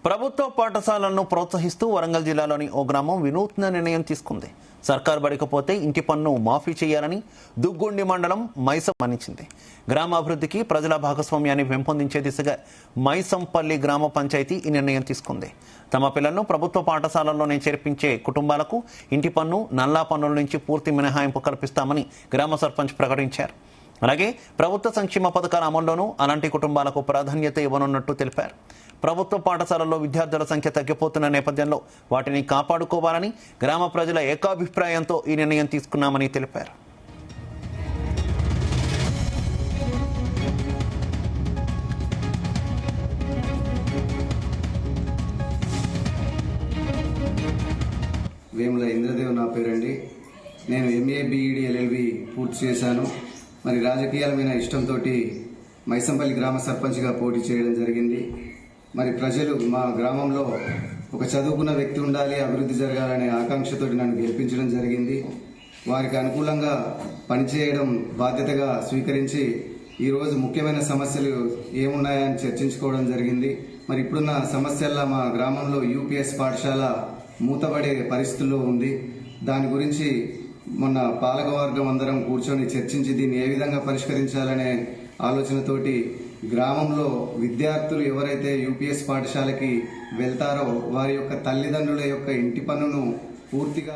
ప్రభుత్వ పాఠశాలలను ప్రోత్సహిస్తూ వరంగల్ జిల్లాలోని ఓ గ్రామం వినూత్న నిర్ణయం తీసుకుంది. సర్కార్ బడికపోతే ఇంటి పన్ను మాఫీ చేయాలని దుగ్గుండి మండలం మైసం మన్నించింది. గ్రామాభివృద్ధికి ప్రజల భాగస్వామ్యాన్ని పెంపొందించే దిశగా మైసంపల్లి గ్రామ పంచాయతీ ఈ నిర్ణయం తీసుకుంది. తమ పిల్లలను ప్రభుత్వ పాఠశాలల్లోనే చేర్పించే కుటుంబాలకు ఇంటి పన్ను, నల్లా పన్నుల నుంచి పూర్తి మినహాయింపు కల్పిస్తామని గ్రామ సర్పంచ్ ప్రకటించారు. అలాగే ప్రభుత్వ సంక్షేమ పథకాల అమల్లోనూ అలాంటి కుటుంబాలకు ప్రాధాన్యత ఇవ్వనున్నట్టు తెలిపారు. ప్రభుత్వ పాఠశాలల్లో విద్యార్థుల సంఖ్య తగ్గిపోతున్న నేపథ్యంలో వాటిని కాపాడుకోవాలని గ్రామ ప్రజల ఏకాభిప్రాయంతో ఈ నిర్ణయం తీసుకున్నామని తెలిపారు. వేముల ఇంద్రదేవ్ నా పేరండి. నేను MA BEd LLB పూర్తి చేశాను. మరి రాజకీయాలమైన ఇష్టంతో మైసంపల్లి గ్రామ సర్పంచ్గా పోటీ చేయడం జరిగింది. మరి ప్రజలు మా గ్రామంలో ఒక చదువుకున్న వ్యక్తి ఉండాలి, అభివృద్ధి జరగాలనే ఆకాంక్షతో నన్ను గెలిపించడం జరిగింది. వారికి అనుకూలంగా పనిచేయడం బాధ్యతగా స్వీకరించి ఈరోజు ముఖ్యమైన సమస్యలు ఏమున్నాయని చర్చించుకోవడం జరిగింది. మరి ఇప్పుడున్న సమస్యల్లో మా గ్రామంలో UPS పాఠశాల మూతపడే పరిస్థితుల్లో ఉంది. దాని గురించి మొన్న పాలకవర్గం అందరం కూర్చొని చర్చించి దీన్ని ఏ విధంగా పరిష్కరించాలనే ఆలోచనతోటి గ్రామంలో విద్యార్థులు ఎవరైతే UPS పాఠశాలకి వెళ్తారో వారి యొక్క తల్లిదండ్రుల యొక్క ఇంటి పన్నును పూర్తిగా